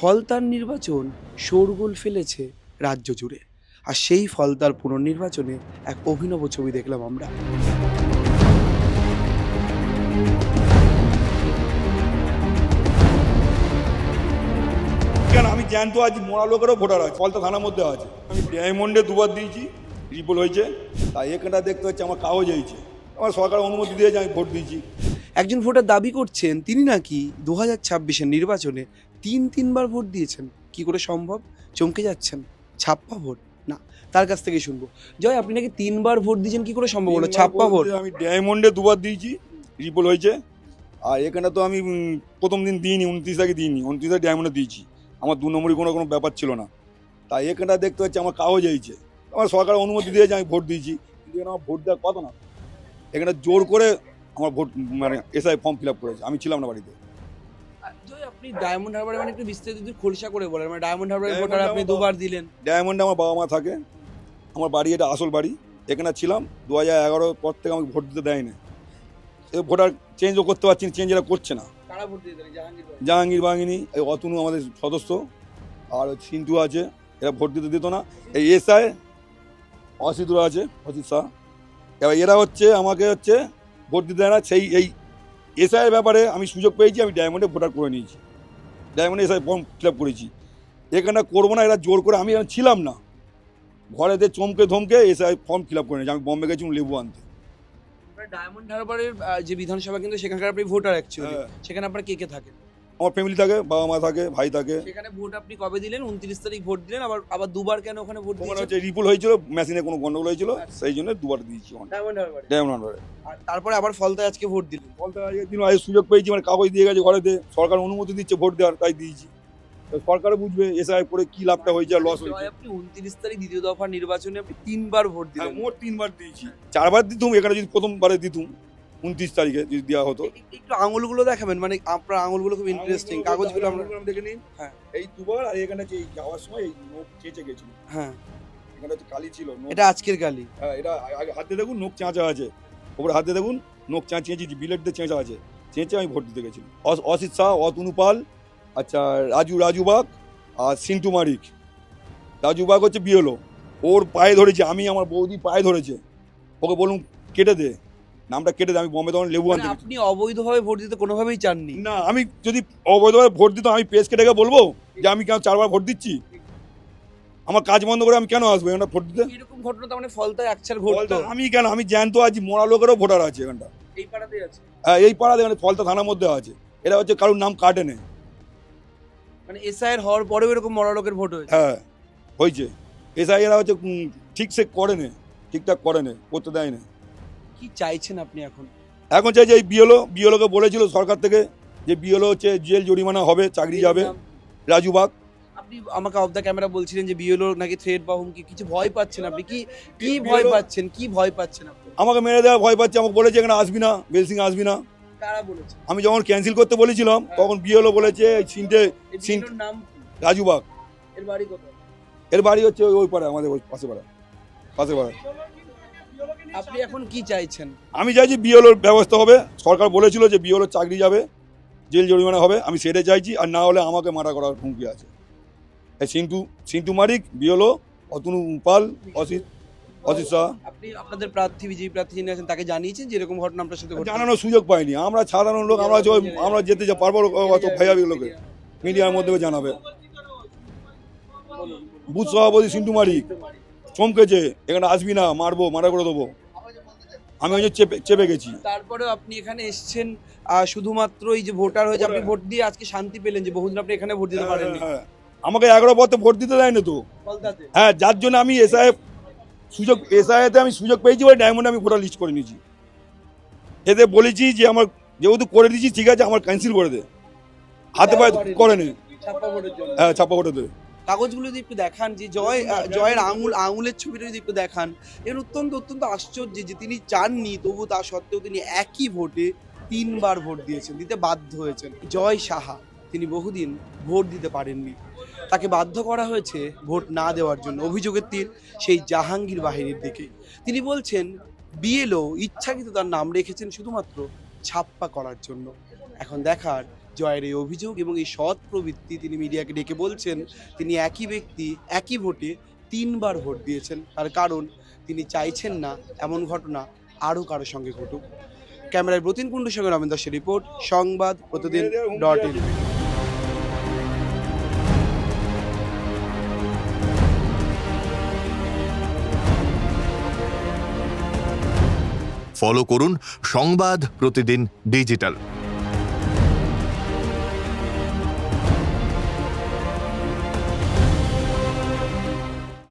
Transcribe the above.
ফলতার নির্বাচন শোরগোল ফেলেছে রাজ্য জুড়ে। আর সেই ফলতার পুনর্নির্বাচনে এক অভিনব ছবি দেখলাম আমরা। কেন আমি জ্যান্ত আছি, মরা লোকেরও ভোটার আছে, ফলতা থানার মধ্যে আছে। আমি ডায়মন্ডে দুবার দিয়েছি, রিপোল হয়েছে। তাই এখানটা দেখতে হচ্ছে আমার কাগজ হয়েছে, আমার সরকার অনুমতি দিয়েছে, আমি ভোট দিয়েছি। একজন ভোটার দাবি করছেন তিনি নাকি 2026-এর নির্বাচনে তিনবার ভোট দিয়েছেন। কি করে সম্ভব? চমকে যাচ্ছেন। ছাপ্পা ভোট না, তার কাছ থেকে শুনবো। জয়, আপনি নাকি তিনবার ভোট দিয়েছেন, কি করে সম্ভব হলো ছাপ্পা ভোট? আমি ডায়মন্ডে দুবার দিয়েছি, রিপোল হয়েছে। আর এখানে তো আমি প্রথম দিন দিইনি, 29 তারিখে দিইনি, 29 তারিখে ডায়মন্ডে দিয়েছি। আমার 2 নম্বরই কোনো ব্যাপার ছিল না। তাই এখানটা দেখতে হচ্ছে আমার কাগজ হয়েছে, আমার সরকার অনুমতি দিয়েছে, আমি ভোট দিয়েছি। কিন্তু এখানে আমার ভোট দেওয়ার কথা না, এখানে জোর করে আমার ভোট মানে এসআই ফর্ম ফিল আপ করেছে, আমি ছিলাম না বাড়িতে। জয়, আপনি ডায়মন্ড হারবারে মানে একটু বিস্তারিত যদি খোলসা করে বলেন, মানে ডায়মন্ড হারবারের ভোটার আপনি দুবার দিলেন। ডায়মন্ডে আমার বাবা মা থাকে, আমার বাড়ি এটা আসল বাড়ি, এখানে ছিলাম। 2011 পর থেকে আমাকে ভোট দিতে দেয় না। ভোটার চেঞ্জও করতে পারছি না, চেঞ্জ এরা করছে না। কারা ভোট দিতেন? জাহাঙ্গীর বাহিনী, এই অতনু আমাদের সদস্য, আর সিন্টু আছে, এরা ভোট দিতে দিত না। এই এসআই অসিদুরা আছে, অসিত শাহ, এবার এরা হচ্ছে আমাকে ভোট দিতে দেয় না। সেই এই এসআইয়ের ব্যাপারে আমি সুযোগ পেয়েছি, আমি ডায়মন্ডে ভোটার করে নিয়েছি, ডায়মন্ডে এসআই ফর্ম ফিল আপ করেছি। এখানে করবো না, এরা জোর করে, আমি ছিলাম না, ঘরেতে চমকে ধমকে এসআই ফর্ম ফিল আপ করে নিয়েছি। আমি বম্বে গেছিলাম লেবু আনতে। ডায়মন্ড হারবারের যে বিধানসভা, কিন্তু সেখানকার আপনি ভোটার অ্যাকচুয়ালি, হ্যাঁ। সেখানে আপনার কে কে থাকে? আমার ফ্যামিলি থাকে, বাবা মা থাকে, ভাই থাকে। সেখানে ভোট আপনি কবে দিলেন? 29 তারিখ ভোট দিলেন, আবার দুবার কেন ওখানে ভোট ওখানে দিয়েছেন? হচ্ছে রিপুল হয়েছিল, মেশিনে কোনো গন্ডগোল হয়েছিল, সেই জন্য দুবার দিয়েছি ওখানে ডায়মন্ড হারবারে। ডায়মন্ড হারবারে। আর তারপরে আবার ফলতায় আজকে ভোট দিলেন। বলতে একদিন আগে সুযোগ পেয়েছি, মানে কাগজ দিয়ে গেছে ঘরেতে, সরকার অনুমতি দিচ্ছে ভোট দেওয়ার, তাই দিয়েছি। সরকারও বুঝবে এসআই করে কি লাভটা হয়েছে আর লস হয়েছে। আপনি 29 তারিখ দ্বিতীয় দফা নির্বাচনে আপনি তিনবার ভোট দিলেন। মোট 3বার দিয়েছি, 4বার দিতুম, এখানে যদি প্রথমবারে দিতুম 29 তারিখে যদি দেওয়া হতো। একটু আঙুলগুলো দেখাবেন, মানে আপনার আঙুলগুলো খুব ইন্টারেস্টিং। কাগজগুলো আমরা দেখে নিন। হ্যাঁ। এই দুবার, আর এখানে যে যাওয়ার সময় এই নোখ চেঁচে গেছিল, হ্যাঁ, এখানে হচ্ছে কালি ছিল, নোখ। এটা আজকের কালি। হ্যাঁ, এটা আগে হাতে দেখুন, নোখ চাঁচা আছে, ওপরে হাতে দেখুন নোখ চেঁচেছি, বিলেট দিয়ে চেঁচা আছে, চেঁচে আমি ভোট দিতে গেছিলাম। অসিত শাহ, অতনু পাল, আচ্ছা রাজু বাগ, আর সিন্টু মারিক। রাজু বাগ হচ্ছে বিয়েলো, ওর পায়ে ধরেছে, আমি আমার বৌদি পায়ে ধরেছে, ওকে বলুন কেটে দে, নামটা কেটে দে। আমি বম্বে তখন লেবু মানে আনতে আপনি অবৈধভাবে ভোট দিতে কোনোভাবেই চাননি? না, আমি যদি অবৈধভাবে ভোট দিতাম, আমি পেজ কেটে গিয়ে বলবো যে আমি কেন 4বার ভোট দিচ্ছি? আমার কাজ বন্ধ করে আমি কেন আসবো এখানটা ভোট দিতে? এরকম ঘটনা তো মানে ফলতায় আকছার ঘটতো। আমি কেন, আমি জ্যান্ত আছি, মরা লোকেরও ভোটার আছে এখানটা। এই পাড়াতেই আছে। হ্যাঁ, এই পাড়াতে, এখানে ফলতা থানার মধ্যে আছে। এরা হচ্ছে কারোর নাম কাটে নেই। মানে এসআইয়ের হওয়ার পরেও এরকম মরা লোকের ভোট হয়েছে? হ্যাঁ, হয়েছে। এসআই এরা হচ্ছে ঠিক সে করে নে, ঠিকঠাক করে নে, করতে দেয় না। কি চাইছেন আপনি এখন? এখন চাই যে এই বিএলওকে বলেছিল সরকার থেকে যে বিএলও হচ্ছে জেল জরিমানা হবে, চাকরি যাবে। রাজু বাগ, আপনি আমাকে অফ দ্য ক্যামেরা বলছিলেন যে বিএলও নাকি থ্রেট বা হুমকি, কিছু ভয় পাচ্ছেন আপনি? কি ভয় পাচ্ছেন? কি ভয় পাচ্ছেন আপনি? আমাকে মেরে দেওয়া ভয় পাচ্ছে, আমাকে বলেছে এখানে আসবি না, বেলসিং আসবি না। কারা বলেছে? আমি যখন ক্যান্সেল করতে বলেছিলাম তখন বিএলও বলেছে বিএলওর নাম কি? রাজু বাগ। এর বাড়ি কোথায়? এর বাড়ি হচ্ছে ওই পাড়া, আমাদের ওই পাশে পাড়া। আপনি এখন কি চাইছেন? আমি চাইছি বিএলওর ব্যবস্থা হবে, সরকার বলেছিল যে বিএলওর চাকরি যাবে, জেল জরিমানা হবে, আমি সেটা চাইছি। আর না হলে আমাকে মারা করার হুমকি আছে। এই সিন্টু মারিক, বিএলও, অতনু পাল, অসিত শাহ। আপনি আপনাদের প্রার্থী, বিজেপি প্রার্থী যিনি আছেন, তাকে জানিয়েছেন যে এরকম ঘটনা আপনার সাথে ঘটছে? জানানোর সুযোগ পাইনি, আমরা সাধারণ লোক, আমরা যেতে পারবো অত ভাইয়া লোকে, মিডিয়ার মধ্যে জানাবে। বুথ সভাপতি সিন্টু মারিক চমকেছে, এখানে আসবি না, মারা করে দেবো। আমি ওই যে চেপে গেছি। তারপরেও আপনি এখানে এসেছেন শুধুমাত্র এই যে ভোটার হয়েছে, আপনি ভোট দিয়ে আজকে শান্তি পেলেন যে বহুদিন আপনি এখানে ভোট দিতে পারেননি। হ্যাঁ, আমাকে 11 পথে ভোট দিতে দেয় না তো। ফলতাতে? হ্যাঁ, যার জন্য আমি এসআইতে আমি সুযোগ পেয়েছি বলে ডায়মন্ডে আমি ভোটার লিস্ট করে নিয়েছি। এতে বলেছি যে আমার যেহেতু করে দিয়েছি, ঠিক আছে, আমার ক্যান্সেল করে দে, হাতে পায়ে করে নে। ছাপ্পা ভোটের জন্য? হ্যাঁ, ছাপ্পা ভোটে দে। কাগজগুলো যদি একটু দেখান, যে জয়ের আঙুলের ছবিটা যদি একটু দেখান, এর অত্যন্ত আশ্চর্য যে তিনি চাননি, তবু তা সত্ত্বেও তিনি একই ভোটে তিনবার ভোট দিয়েছেন, দিতে বাধ্য হয়েছেন। জয় সাহা, তিনি বহুদিন ভোট দিতে পারেননি, তাকে বাধ্য করা হয়েছে ভোট না দেওয়ার জন্য। অভিযোগের তীর সেই জাহাঙ্গীর বাহিনীর দিকে। তিনি বলছেন বিএলও ইচ্ছাকৃত তার নাম রেখেছেন শুধুমাত্র ছাপ্পা করার জন্য। এখন দেখার জয়ের এই অভিযোগ এবং এই সৎ প্রবৃত্তি তিনি মিডিয়াকে ডেকে বলছেন তিনি একই ব্যক্তি একই ভোটে 3বার ভোট দিয়েছেন। তার কারণ তিনি চাইছেন না এমন ঘটনা আরও কারো সঙ্গে ঘটুক। ক্যামেরায় ব্রতিন কুণ্ডুর সঙ্গে রমেন দাসের রিপোর্ট, সংবাদ প্রতিদিন.in। ফলো করুন সংবাদ প্রতিদিন ডিজিটাল।